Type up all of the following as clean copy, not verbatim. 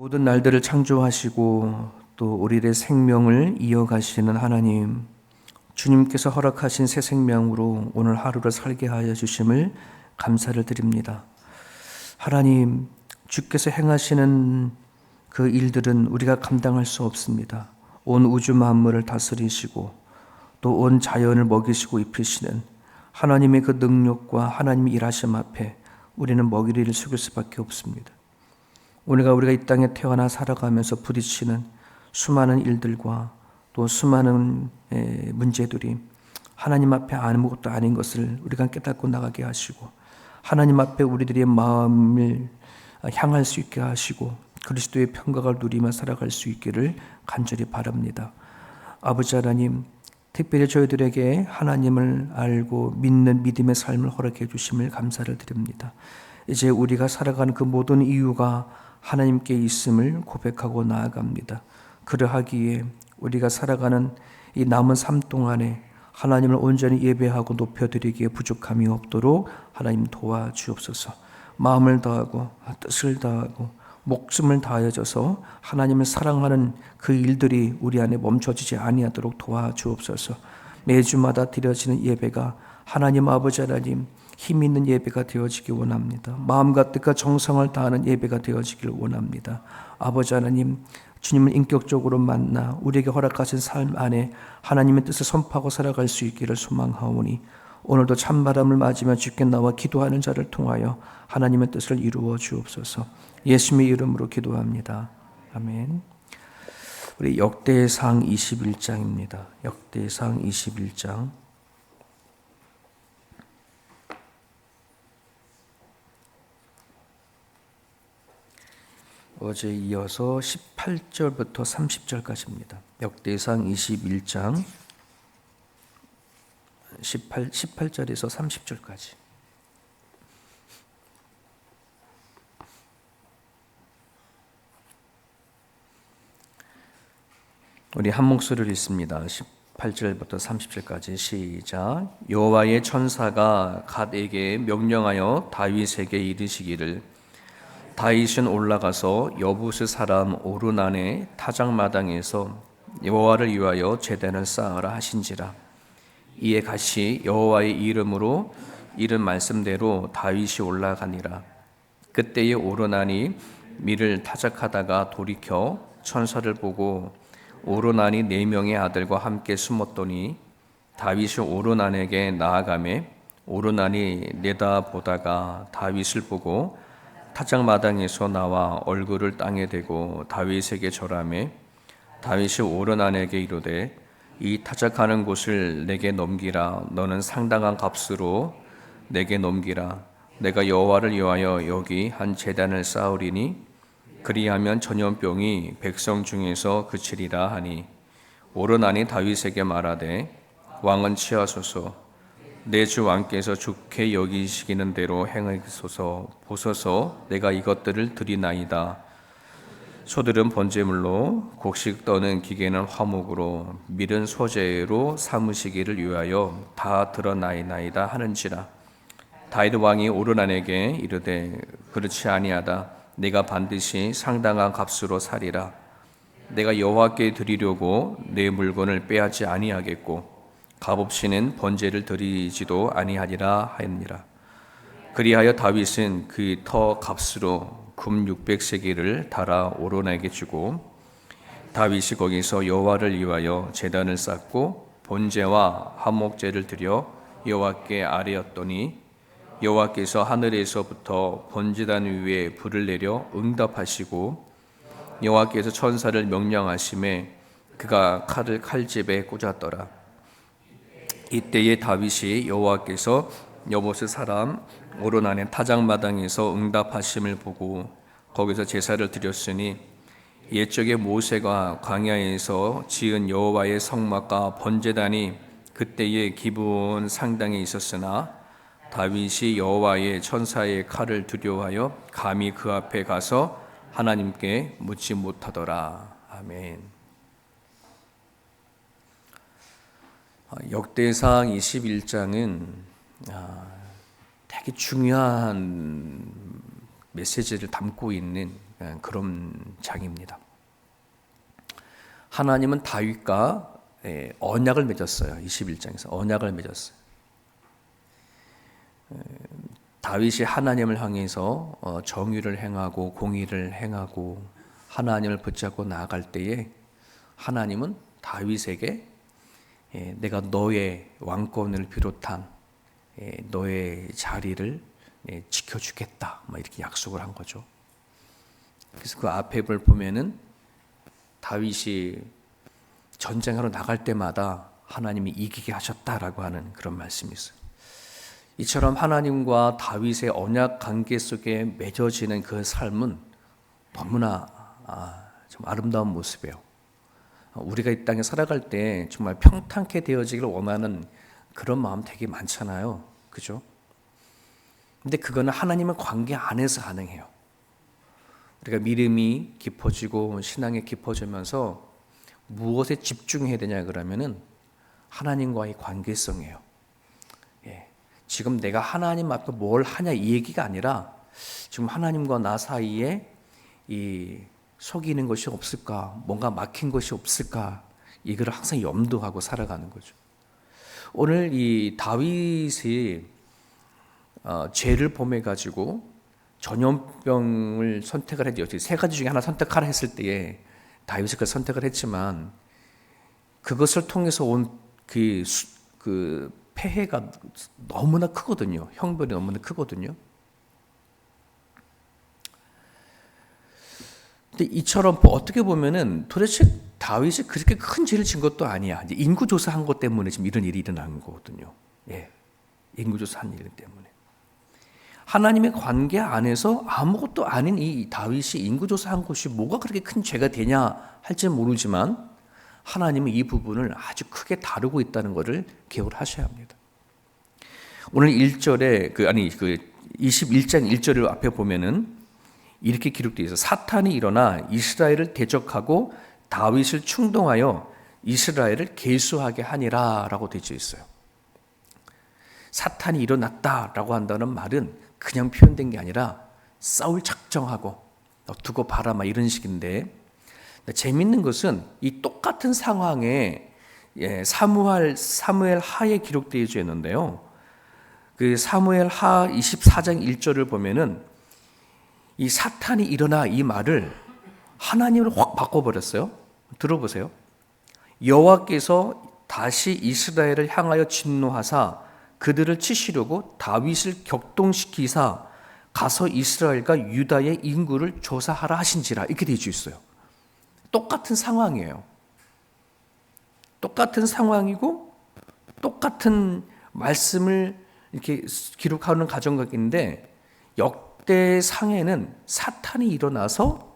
모든 날들을 창조하시고 또 우리의 생명을 이어가시는 하나님, 주님께서 허락하신 새 생명으로 오늘 하루를 살게 하여 주심을 감사를 드립니다. 하나님, 주께서 행하시는 그 일들은 우리가 감당할 수 없습니다. 온 우주 만물을 다스리시고 또 온 자연을 먹이시고 입히시는 하나님의 그 능력과 하나님의 일하심 앞에 우리는 먹이리를 숙일 수밖에 없습니다. 우리가 이 땅에 태어나 살아가면서 부딪히는 수많은 일들과 또 수많은 문제들이 하나님 앞에 아무것도 아닌 것을 우리가 깨닫고 나가게 하시고, 하나님 앞에 우리들의 마음을 향할 수 있게 하시고 그리스도의 평강을 누리며 살아갈 수 있기를 간절히 바랍니다. 아버지 하나님, 특별히 저희들에게 하나님을 알고 믿는 믿음의 삶을 허락해 주심을 감사를 드립니다. 이제 우리가 살아가는 그 모든 이유가 하나님께 있음을 고백하고 나아갑니다. 그러하기에 우리가 살아가는 이 남은 삶 동안에 하나님을 온전히 예배하고 높여드리기에 부족함이 없도록 하나님 도와주옵소서. 마음을 다하고 뜻을 다하고 목숨을 다하여져서 하나님을 사랑하는 그 일들이 우리 안에 멈춰지지 아니하도록 도와주옵소서. 매주마다 드려지는 예배가 하나님 아버지 하나님 힘 있는 예배가 되어지기 원합니다. 마음과 뜻과 정성을 다하는 예배가 되어지기를 원합니다. 아버지 하나님, 주님을 인격적으로 만나 우리에게 허락하신 삶 안에 하나님의 뜻을 선포하고 살아갈 수 있기를 소망하오니, 오늘도 찬바람을 맞으며 주께 나와 기도하는 자를 통하여 하나님의 뜻을 이루어 주옵소서. 예수님의 이름으로 기도합니다. 아멘. 우리 역대상 21장입니다. 역대상 21장. 어제 이어서 18절부터 30절까지입니다. 역대상 21장 18절에서 30절까지. 우리 한 목소리로 읽습니다. 18절부터 30절까지 시작. 여호와의 천사가 갓에게 명령하여 다윗에게 이르시기를, 다윗은 올라가서 여부스 사람 오르난의 타작마당에서 여호와를 위하여 제단을 쌓으라 하신지라. 이에 같이 여호와의 이름으로 이른 말씀대로 다윗이 올라가니라. 그때에 오르난이 밀을 타작하다가 돌이켜 천사를 보고 오르난이 4명의 아들과 함께 숨었더니 다윗이 오르난에게 나아가매 오르난이 내다보다가 다윗을 보고 타작마당에서 나와 얼굴을 땅에 대고 다윗에게 절하매 다윗이 오르난에게 이르되, 이 타작하는 곳을 내게 넘기라. 너는 상당한 값으로 내게 넘기라. 내가 여호와를 위하여 여기 한 제단을 쌓으리니 그리하면 전염병이 백성 중에서 그치리라 하니, 오르난이 다윗에게 말하되, 왕은 취하소서. 내 주 왕께서 좋게 여기시기는 대로 행하소서. 보소서, 내가 이것들을 드리나이다. 소들은 번제물로, 곡식 떠는 기계는 화목으로, 밀은 소재로 삼으시기를 위하여 다 드러나이나이다 하는지라. 다윗 왕이 오르난에게 이르되, 그렇지 아니하다. 내가 반드시 상당한 값으로 사리라. 내가 여호와께 드리려고 내 물건을 빼앗지 아니하겠고 값없이는 번제를 드리지도 아니하리라 하였니라. 그리하여 다윗은 그 터 값으로 금 600세겔을 달아 오르난에게 주고, 다윗이 거기서 여호와를 위하여 제단을 쌓고 번제와 화목제를 드려 여호와께 아뢰었더니, 여호와께서 하늘에서부터 번제단 위에 불을 내려 응답하시고, 여호와께서 천사를 명령하심에 그가 칼을 칼집에 꽂았더라. 이때에 다윗이 여호와께서 여부스 사람 오르난의 타작마당에서 응답하심을 보고 거기서 제사를 드렸으니, 옛적에 모세가 광야에서 지은 여호와의 성막과 번제단이 그때의 기브온 상당에 있었으나 다윗이 여호와의 천사의 칼을 두려워하여 감히 그 앞에 가서 하나님께 묻지 못하더라. 아멘. 역대상 21장은 되게 중요한 메시지를 담고 있는 그런 장입니다. 하나님은 다윗과 언약을 맺었어요. 21장에서 언약을 맺었어요. 다윗이 하나님을 향해서 정의를 행하고 공의를 행하고 하나님을 붙잡고 나아갈 때에 하나님은 다윗에게 내가 너의 왕권을 비롯한 너의 자리를 지켜주겠다, 이렇게 약속을 한 거죠. 그래서 그 앞에 보면은 다윗이 전쟁하러 나갈 때마다 하나님이 이기게 하셨다라고 하는 그런 말씀이 있어요. 이처럼 하나님과 다윗의 언약 관계 속에 맺어지는 그 삶은 너무나 좀 아름다운 모습이에요. 우리가 이 땅에 살아갈 때 정말 평탄케 되어지기를 원하는 그런 마음 되게 많잖아요. 그죠? 근데 그거는 하나님의 관계 안에서 가능해요. 우리가 믿음이 깊어지고 신앙이 깊어지면서 무엇에 집중해야 되냐 그러면은 하나님과의 관계성이에요. 지금 내가 하나님 앞에 뭘 하냐 이 얘기가 아니라 지금 하나님과 나 사이에 이 속이는 것이 없을까, 뭔가 막힌 것이 없을까, 이거를 항상 염두하고 살아가는 거죠. 오늘 이 다윗이 죄를 범해 가지고 전염병을 선택을 했죠. 세 가지 중에 하나 선택하라 했을 때에 다윗이 그 선택을 했지만 그것을 통해서 온 그 폐해가 너무나 크거든요. 형벌이 너무나 크거든요. 근데 이처럼 어떻게 보면은 도대체 다윗이 그렇게 큰 죄를 진 것도 아니야. 이제 인구조사한 것 때문에 지금 이런 일이 일어난 거거든요. 인구조사한 일 때문에. 하나님의 관계 안에서 아무것도 아닌 이 다윗이 인구조사한 것이 뭐가 그렇게 큰 죄가 되냐 할지는 모르지만 하나님은 이 부분을 아주 크게 다루고 있다는 것을 기억을 하셔야 합니다. 오늘 1절에 21장 1절을 앞에 보면은 이렇게 기록되어 있어요. 사탄이 일어나 이스라엘을 대적하고 다윗을 충동하여 이스라엘을 계수하게 하니라라고 되어 있어요. 사탄이 일어났다라고 한다는 말은 그냥 표현된 게 아니라 싸울 작정하고 두고 봐라 이런 식인데, 재밌는 것은 이 똑같은 상황에 사무엘 하에 기록되어 있는데요. 그 사무엘 하 24장 1절을 보면은 이 사탄이 일어나 이 말을 하나님으로 확 바꿔버렸어요. 들어보세요. 여호와께서 다시 이스라엘을 향하여 진노하사 그들을 치시려고 다윗을 격동시키사 가서 이스라엘과 유다의 인구를 조사하라 하신지라, 이렇게 되어 있어요. 똑같은 상황이에요. 똑같은 상황이고 똑같은 말씀을 이렇게 기록하는 가정각인데, 역대상에는 사탄이 일어나서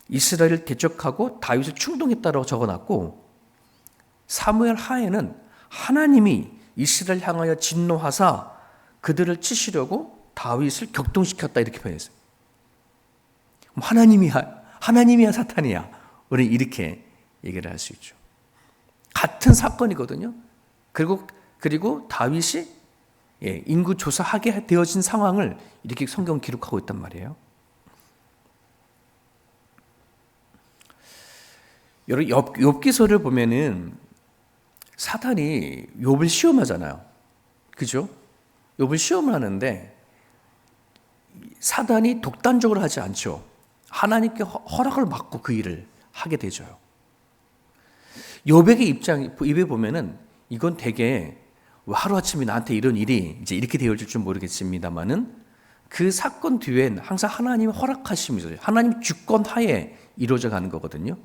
이스라엘을 대적하고 다윗을 충동했다고 적어놨고, 사무엘 하에는 하나님이 이스라엘 향하여 진노하사 그들을 치시려고 다윗을 격동시켰다, 이렇게 표현했어요. 하나님이야 사탄이야, 우리 이렇게 얘기를 할 수 있죠. 같은 사건이거든요. 그리고 다윗이 인구 조사하게 되어진 상황을 이렇게 성경 기록하고 있단 말이에요. 여러분, 욥기서를 보면은 사탄이 욥을 시험하잖아요. 그죠? 욥을 시험을 하는데 사탄이 독단적으로 하지 않죠. 하나님께 허락을 받고 그 일을 하게 되죠. 욥의 입에 보면은 이건 되게 하루아침에 나한테 이런 일이 이제 이렇게 되어질 줄 모르겠습니다만은 그 사건 뒤엔 항상 하나님의 허락하심이 있어요. 하나님 주권 하에 이루어져 가는 거거든요.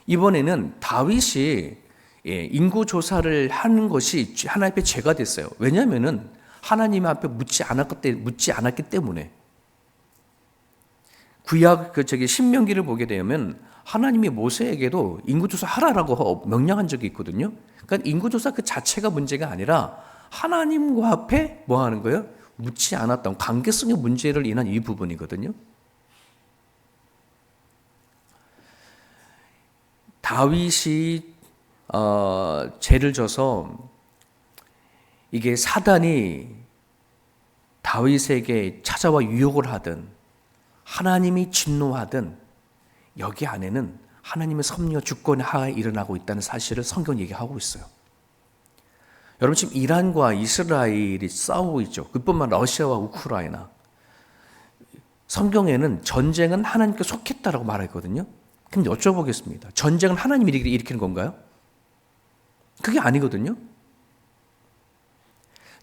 이번에는 다윗이 인구 조사를 하는 것이 하나님 앞에 죄가 됐어요. 왜냐하면은 하나님 앞에 묻지 않았기 때문에. 구약 신명기를 보게 되면 하나님이 모세에게도 인구조사 하라라고 명령한 적이 있거든요. 그러니까 인구조사 그 자체가 문제가 아니라 하나님과 앞에 뭐 하는 거예요? 묻지 않았던 관계성의 문제를 인한 이 부분이거든요. 다윗이 죄를 져서 이게 사단이 다윗에게 찾아와 유혹을 하든 하나님이 진노하든 여기 안에는 하나님의 섭리와 주권의 하에 일어나고 있다는 사실을 성경이 얘기하고 있어요. 여러분 지금 이란과 이스라엘이 싸우고 있죠. 그뿐만 러시아와 우크라이나. 성경에는 전쟁은 하나님께 속했다라고 말했거든요. 그럼 여쭤보겠습니다. 전쟁은 하나님이 일으키는 건가요? 그게 아니거든요.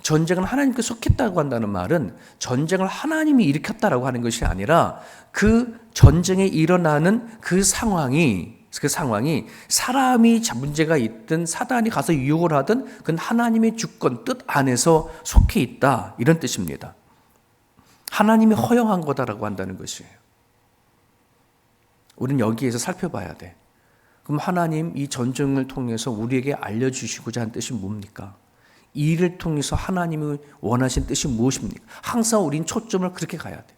전쟁은 하나님께 속했다고 한다는 말은 전쟁을 하나님이 일으켰다라고 하는 것이 아니라 그 전쟁에 일어나는 그 상황이 사람이 문제가 있든 사단이 가서 유혹을 하든 그건 하나님의 주권 뜻 안에서 속해 있다 이런 뜻입니다. 하나님이 허용한 거다라고 한다는 것이에요. 우리는 여기에서 살펴봐야 돼. 그럼 하나님 이 전쟁을 통해서 우리에게 알려주시고자 하는 뜻이 뭡니까? 이 일을 통해서 하나님이 원하신 뜻이 무엇입니까? 항상 우린 초점을 그렇게 가야 돼.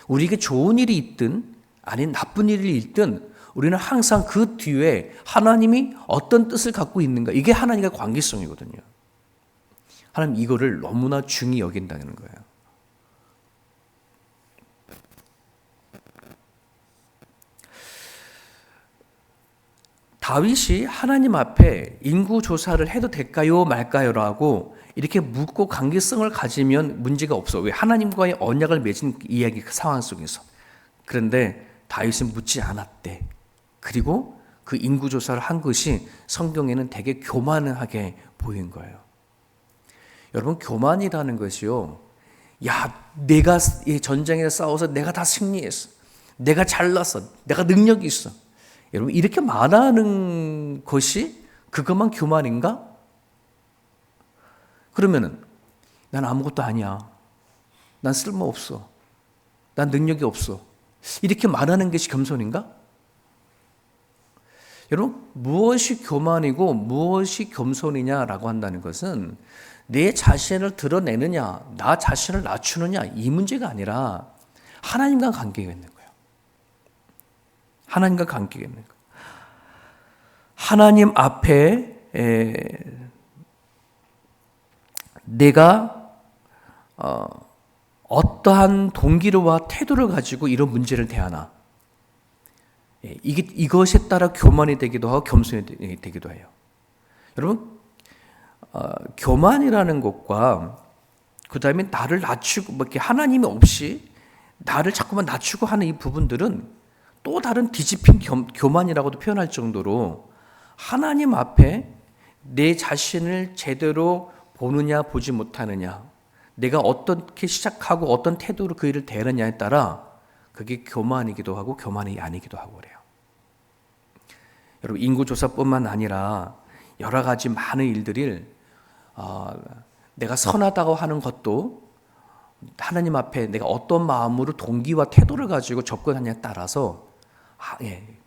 우리에게 좋은 일이 있든 아닌 나쁜 일이 있든 우리는 항상 그 뒤에 하나님이 어떤 뜻을 갖고 있는가, 이게 하나님과 관계성이거든요. 하나님 이거를 너무나 중히 여긴다는 거예요. 다윗이 하나님 앞에 인구조사를 해도 될까요 말까요라고 이렇게 묻고 관계성을 가지면 문제가 없어. 왜? 하나님과의 언약을 맺은 이야기 그 상황 속에서. 그런데 다윗은 묻지 않았대. 그리고 그 인구조사를 한 것이 성경에는 되게 교만하게 보인 거예요. 여러분 교만이라는 것이요, 야 내가 이 전쟁에 싸워서 내가 다 승리했어, 내가 잘났어, 내가 능력이 있어, 여러분 이렇게 말하는 것이 그것만 교만인가? 그러면은 난 아무것도 아니야, 난 쓸모없어, 난 능력이 없어, 이렇게 말하는 것이 겸손인가? 여러분 무엇이 교만이고 무엇이 겸손이냐라고 한다는 것은 내 자신을 드러내느냐 나 자신을 낮추느냐 이 문제가 아니라 하나님과 관계가 있는 거예요. 하나님과 관계가 있는 거예요. 하나님 앞에 내가 어떠한 동기와 태도를 가지고 이런 문제를 대하나, 이것에 따라 교만이 되기도 하고 겸손이 되기도 해요. 여러분 교만이라는 것과 그 다음에 나를 낮추고 뭐 이렇게 하나님이 없이 나를 자꾸만 낮추고 하는 이 부분들은 또 다른 뒤집힌 교만이라고도 표현할 정도로 하나님 앞에 내 자신을 제대로 보느냐 보지 못하느냐, 내가 어떻게 시작하고 어떤 태도로 그 일을 대하느냐에 따라 그게 교만이기도 하고 교만이 아니기도 하고 그래요. 여러분 인구조사뿐만 아니라 여러 가지 많은 일들을 내가 선하다고 하는 것도 하나님 앞에 내가 어떤 마음으로 동기와 태도를 가지고 접근하냐에 따라서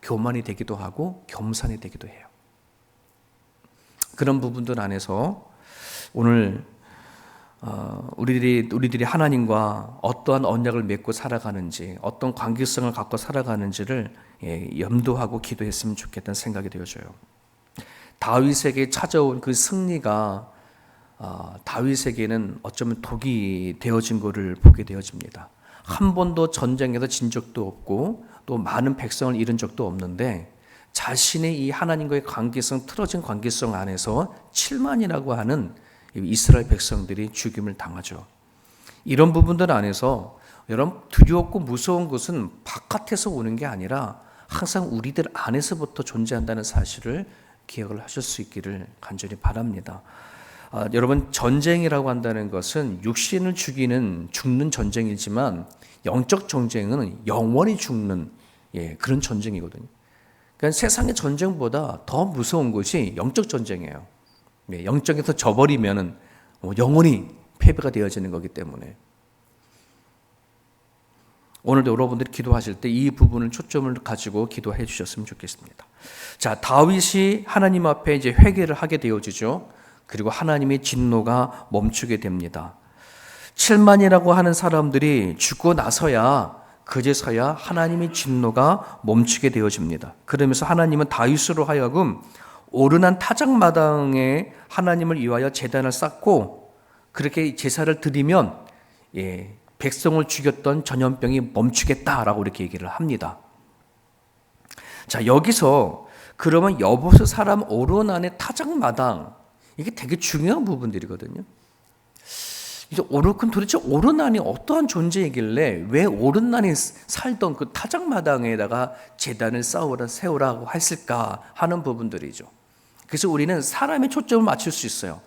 교만이 되기도 하고 겸손이 되기도 해요. 그런 부분들 안에서 오늘 우리들이 하나님과 어떠한 언약을 맺고 살아가는지, 어떤 관계성을 갖고 살아가는지를 염두하고 기도했으면 좋겠다는 생각이 되어져요. 다윗에게 찾아온 그 승리가 다윗에게는 어쩌면 독이 되어진 것을 보게 되어집니다. 한 번도 전쟁에서 진 적도 없고 또 많은 백성을 잃은 적도 없는데 자신의 이 하나님과의 관계성, 틀어진 관계성 안에서 7만이라고 하는 이스라엘 백성들이 죽임을 당하죠. 이런 부분들 안에서 여러분 두렵고 무서운 것은 바깥에서 오는 게 아니라 항상 우리들 안에서부터 존재한다는 사실을 기억을 하실 수 있기를 간절히 바랍니다. 여러분 전쟁이라고 한다는 것은 육신을 죽는 전쟁이지만 영적 전쟁은 영원히 죽는 그런 전쟁이거든요. 그러니까 세상의 전쟁보다 더 무서운 것이 영적 전쟁이에요. 영적에서 져버리면 영원히 패배가 되어지는 거기 때문에 오늘도 여러분들이 기도하실 때 이 부분을 초점을 가지고 기도해 주셨으면 좋겠습니다. 자, 다윗이 하나님 앞에 이제 회개를 하게 되어지죠. 그리고 하나님의 진노가 멈추게 됩니다. 7만이라고 하는 사람들이 죽고 나서야 그제서야 하나님의 진노가 멈추게 되어집니다. 그러면서 하나님은 다윗으로 하여금 오르난 타작마당에 하나님을 위하여 제단을 쌓고 그렇게 제사를 드리면 백성을 죽였던 전염병이 멈추겠다라고 이렇게 얘기를 합니다. 자, 여기서 그러면 여보스 사람 오르난의 타작마당, 이게 되게 중요한 부분들이거든요. 이제 그럼 도대체 오르난이 어떠한 존재이길래 왜 오르난이 살던 그 타작마당에다가 제단을 세우라고 했을까 하는 부분들이죠. 그래서 우리는 사람의 초점을 맞출 수 있어요.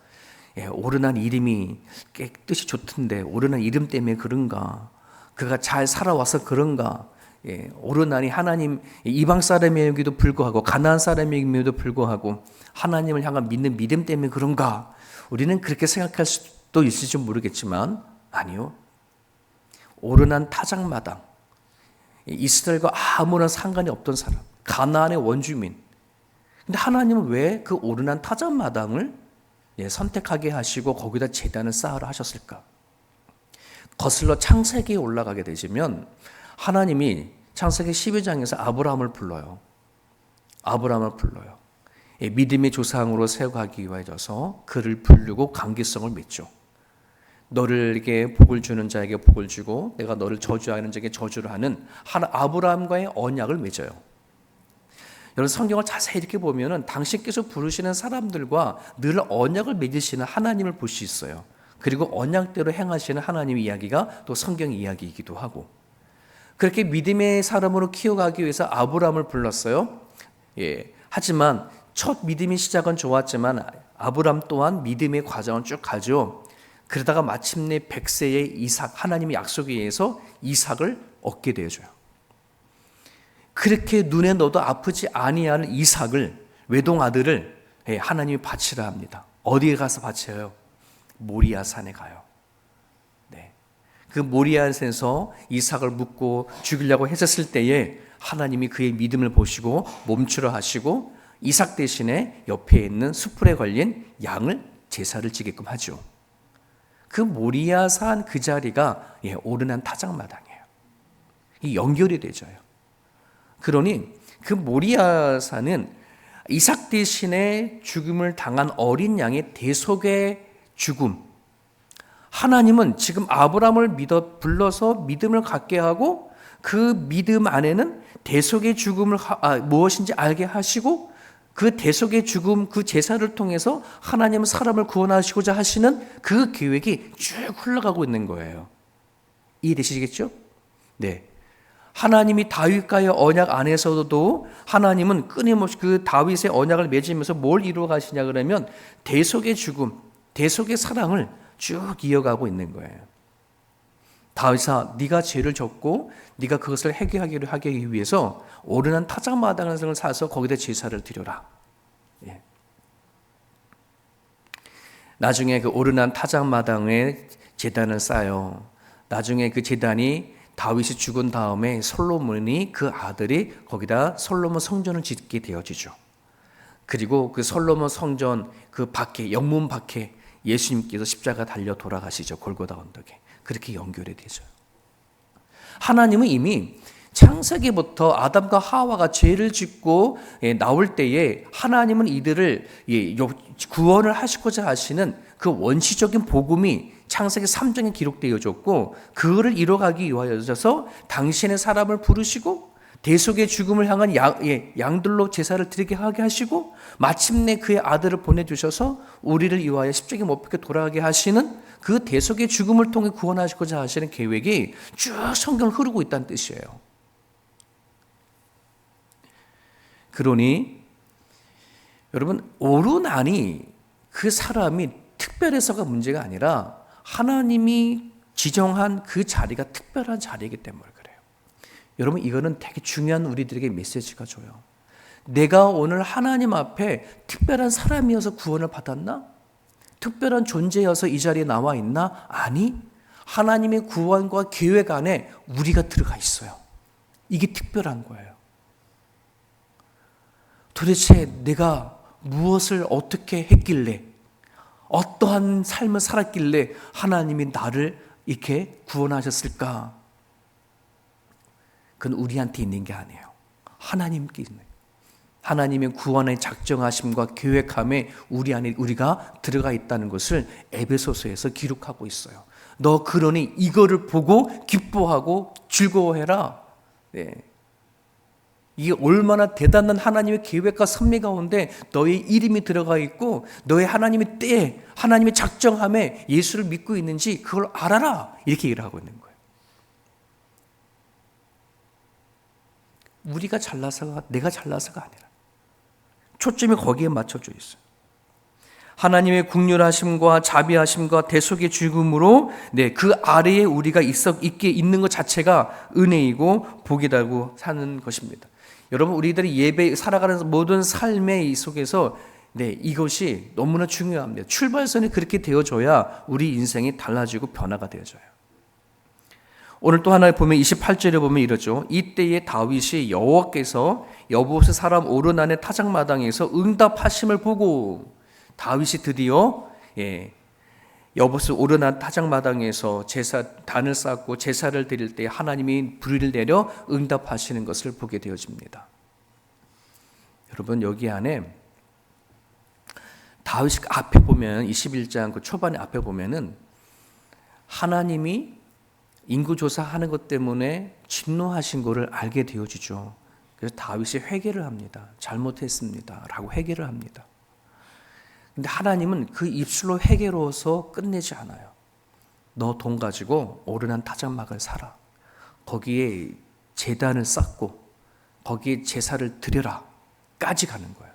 오르난 이름이 깨끗이 좋던데 오르난 이름 때문에 그런가? 그가 잘 살아와서 그런가? 오르난이 하나님 이방 사람에게도 불구하고 가나안 사람에게도 불구하고 하나님을 향한 믿는 믿음 때문에 그런가? 우리는 그렇게 생각할 수도 있을지 모르겠지만 아니요. 오르난 타작마당, 이스라엘과 아무런 상관이 없던 사람, 가나안의 원주민. 근데 하나님은 왜 그 오르난 타작마당을 선택하게 하시고 거기다 제단을 쌓으라 하셨을까? 거슬러 창세기에 올라가게 되시면 하나님이 창세기 12장에서 아브라함을 불러요. 아브라함을 불러요. 믿음의 조상으로 세워가기 위하여서 그를 부르고 관계성을 맺죠. 너를에게 복을 주는 자에게 복을 주고 내가 너를 저주하는 자에게 저주를 하는 아브라함과의 언약을 맺어요. 여러분 성경을 자세히 이렇게 보면은 당신께서 부르시는 사람들과 늘 언약을 맺으시는 하나님을 볼 수 있어요. 그리고 언약대로 행하시는 하나님의 이야기가 또 성경 이야기이기도 하고, 그렇게 믿음의 사람으로 키워가기 위해서 아브라함을 불렀어요. 하지만 첫 믿음의 시작은 좋았지만 아브라함 또한 믿음의 과정을 쭉 가죠. 그러다가 마침내 100세의 이삭, 하나님의 약속에 의해서 이삭을 얻게 되어줘요. 그렇게 눈에 넣어도 아프지 아니하는 이삭을, 외동 아들을 하나님이 바치라 합니다. 어디에 가서 바쳐요? 모리아 산에 가요. 그 모리아 산에서 이삭을 묻고 죽이려고 했었을 때에 하나님이 그의 믿음을 보시고 멈추라 하시고 이삭 대신에 옆에 있는 숯불에 걸린 양을 제사를 지게끔 하죠. 그 모리아 산 그 자리가 오르난 타작마당이에요. 이 연결이 되져요. 그러니 그 모리아 산은 이삭 대신에 죽음을 당한 어린 양의 대속의 죽음. 하나님은 지금 아브라함을 불러서 믿음을 갖게 하고 그 믿음 안에는 대속의 죽음을 무엇인지 알게 하시고 그 대속의 죽음, 그 제사를 통해서 하나님은 사람을 구원하시고자 하시는 그 계획이 쭉 흘러가고 있는 거예요. 이해되시겠죠? 네. 하나님이 다윗과의 언약 안에서도 하나님은 끊임없이 그 다윗의 언약을 맺으면서 뭘 이루어 가시냐 그러면 대속의 죽음, 대속의 사랑을 쭉 이어가고 있는 거예요. 다윗아, 네가 죄를 졌고 네가 그것을 해결하기를 하기 위해서 오르난 타작마당을 사서 거기다 제사를 드려라. 나중에 그 오르난 타작마당에 제단을 쌓아요. 나중에 그 제단이 다윗이 죽은 다음에 솔로몬이 그 아들이 거기다 솔로몬 성전을 짓게 되어지죠. 그리고 그 솔로몬 성전 그 밖에, 영문 밖에 예수님께서 십자가 달려 돌아가시죠. 골고다 언덕에. 그렇게 연결이 되죠. 하나님은 이미 창세기부터 아담과 하와가 죄를 짓고 나올 때에 하나님은 이들을 구원을 하시고자 하시는 그 원시적인 복음이 창세기 3장에 기록되어졌고 그거를 이뤄가기 위하여서 당신의 사람을 부르시고 대속의 죽음을 향한 양들로 제사를 드리게 하게 하시고 마침내 그의 아들을 보내주셔서 우리를 위하여 십자가에 못 박혀 돌아가게 하시는 그 대속의 죽음을 통해 구원하시고자 하시는 계획이 쭉 성경을 흐르고 있다는 뜻이에요. 그러니 여러분 오르난이 그 사람이 특별해서가 문제가 아니라 하나님이 지정한 그 자리가 특별한 자리이기 때문에 그래요. 여러분 이거는 되게 중요한 우리들에게 메시지가 줘요. 내가 오늘 하나님 앞에 특별한 사람이어서 구원을 받았나? 특별한 존재여서 이 자리에 나와 있나? 아니, 하나님의 구원과 계획 안에 우리가 들어가 있어요. 이게 특별한 거예요. 도대체 내가 무엇을 어떻게 했길래 어떠한 삶을 살았길래 하나님이 나를 이렇게 구원하셨을까? 그건 우리한테 있는 게 아니에요. 하나님께 있는 거예요. 하나님의 구원의 작정하심과 계획함에 우리 안에 우리가 들어가 있다는 것을 에베소서에서 기록하고 있어요. 너 그러니 이거를 보고 기뻐하고 즐거워해라. 네. 이게 얼마나 대단한 하나님의 계획과 섭리 가운데 너의 이름이 들어가 있고 너의 하나님의 때에 하나님의 작정함에 예수를 믿고 있는지 그걸 알아라. 이렇게 얘기를 하고 있는 거예요. 우리가 잘나서가 내가 잘나서가 아니라 초점이 거기에 맞춰져 있어요. 하나님의 국률하심과 자비하심과 대속의 죽음으로 그 아래에 우리가 있게 있는 것 자체가 은혜이고 복이라고 사는 것입니다. 여러분 우리들이 예배 살아가는 모든 삶의 속에서 이것이 너무나 중요합니다. 출발선이 그렇게 되어줘야 우리 인생이 달라지고 변화가 되어져요. 오늘 또 하나 보면 28절에 보면 이러죠. 이때에 다윗이 여호와께서 여보스 사람 오르난의 타작마당에서 응답하심을 보고 다윗이 드디어 여보스 오르난 타작마당에서 단을 쌓고 제사를 드릴 때 하나님이 불을 내려 응답하시는 것을 보게 되어집니다. 여러분 여기 안에 다윗이 앞에 보면 21장 그 초반에 앞에 보면은 하나님이 인구조사하는 것 때문에 진노하신 것을 알게 되어지죠. 그래서 다윗이 회개를 합니다. 잘못했습니다 라고 회개를 합니다. 근데 하나님은 그 입술로 회개로서 끝내지 않아요. 너 돈 가지고 오르난 타작막을 사라. 거기에 제단을 쌓고 거기에 제사를 드려라 까지 가는 거예요.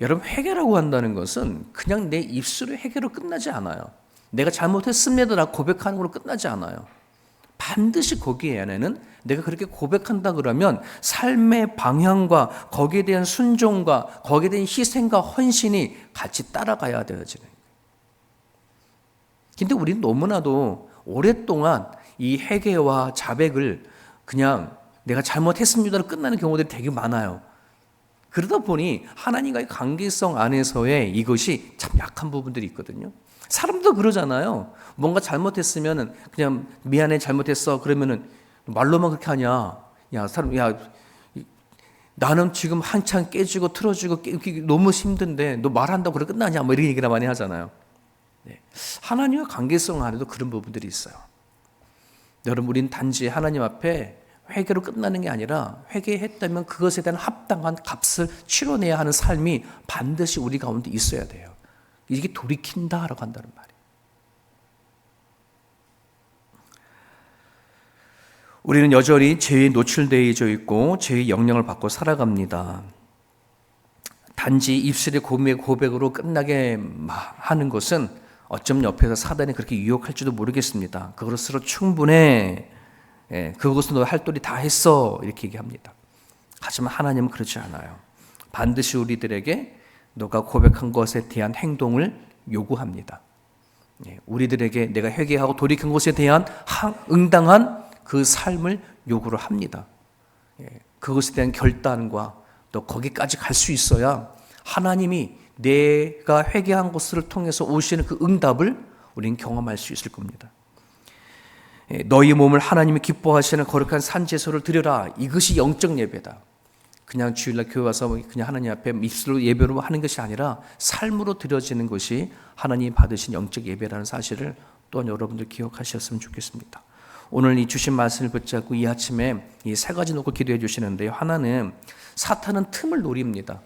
여러분 회개라고 한다는 것은 그냥 내 입술의 회개로 끝나지 않아요. 내가 잘못했습니다라고 고백하는 걸로 끝나지 않아요. 반드시 거기에 안에는 내가 그렇게 고백한다 그러면 삶의 방향과 거기에 대한 순종과 거기에 대한 희생과 헌신이 같이 따라가야 되어지는 거예요. 근데 우리는 너무나도 오랫동안 이 회개와 자백을 그냥 내가 잘못했습니다로 끝나는 경우들이 되게 많아요. 그러다 보니 하나님과의 관계성 안에서의 이것이 참 약한 부분들이 있거든요. 사람도 그러잖아요. 뭔가 잘못했으면 그냥 미안해 잘못했어 그러면은 말로만 그렇게 하냐. 나는 지금 한창 깨지고 틀어지고 너무 힘든데 너 말한다고 그래 끝나냐 뭐 이런 얘기를 많이 하잖아요. 하나님과 관계성 안에도 그런 부분들이 있어요. 여러분 우리는 단지 하나님 앞에 회개로 끝나는 게 아니라 회개했다면 그것에 대한 합당한 값을 치러내야 하는 삶이 반드시 우리 가운데 있어야 돼요. 이게 돌이킨다라고 한다는 말이에요. 우리는 여전히 죄에 노출되어 있고 죄의 영향을 받고 살아갑니다. 단지 입술의 고백으로 끝나게 하는 것은 어쩜 옆에서 사단이 그렇게 유혹할지도 모르겠습니다. 그것으로 충분해. 그것은 너 할 도리 다 했어. 이렇게 얘기합니다. 하지만 하나님은 그렇지 않아요. 반드시 우리들에게 너가 고백한 것에 대한 행동을 요구합니다. 우리들에게 내가 회개하고 돌이킨 것에 대한 응당한 그 삶을 요구를 합니다. 그것에 대한 결단과 또 거기까지 갈 수 있어야 하나님이 내가 회개한 것을 통해서 오시는 그 응답을 우리는 경험할 수 있을 겁니다. 너희 몸을 하나님이 기뻐하시는 거룩한 산제소를 드려라. 이것이 영적 예배다. 그냥 주일날 교회 와서 그냥 하나님 앞에 입술로 예배로 하는 것이 아니라 삶으로 드려지는 것이 하나님이 받으신 영적 예배라는 사실을 또한 여러분들 기억하셨으면 좋겠습니다. 오늘 이 주신 말씀을 붙잡고 이 아침에 이 세 가지 놓고 기도해 주시는데요. 하나는 사탄은 틈을 노립니다.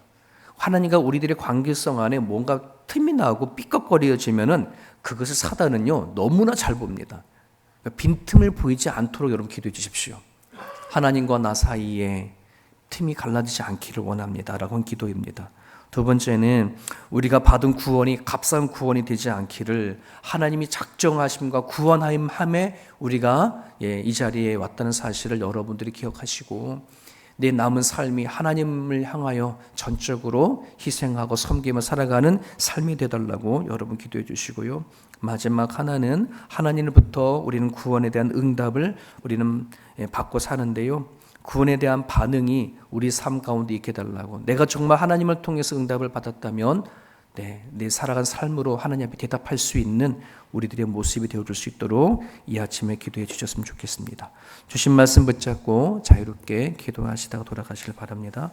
하나님과 우리들의 관계성 안에 뭔가 틈이 나고 삐걱거려지면은 그것을 사단은요 너무나 잘 봅니다. 빈틈을 보이지 않도록 여러분 기도해 주십시오. 하나님과 나 사이에 틈이 갈라지지 않기를 원합니다 라고 기도입니다. 두 번째는 우리가 받은 구원이 값싼 구원이 되지 않기를 하나님이 작정하심과 구원함에 우리가 이 자리에 왔다는 사실을 여러분들이 기억하시고 내 남은 삶이 하나님을 향하여 전적으로 희생하고 섬기며 살아가는 삶이 되달라고 여러분 기도해 주시고요. 마지막 하나는 하나님으로부터 우리는 구원에 대한 응답을 우리는 받고 사는데요. 구원에 대한 반응이 우리 삶 가운데 있게 달라고. 내가 정말 하나님을 통해서 응답을 받았다면 내 살아간 삶으로 하나님 앞에 대답할 수 있는 우리들의 모습이 되어줄 수 있도록 이 아침에 기도해 주셨으면 좋겠습니다. 주신 말씀 붙잡고 자유롭게 기도하시다가 돌아가시길 바랍니다.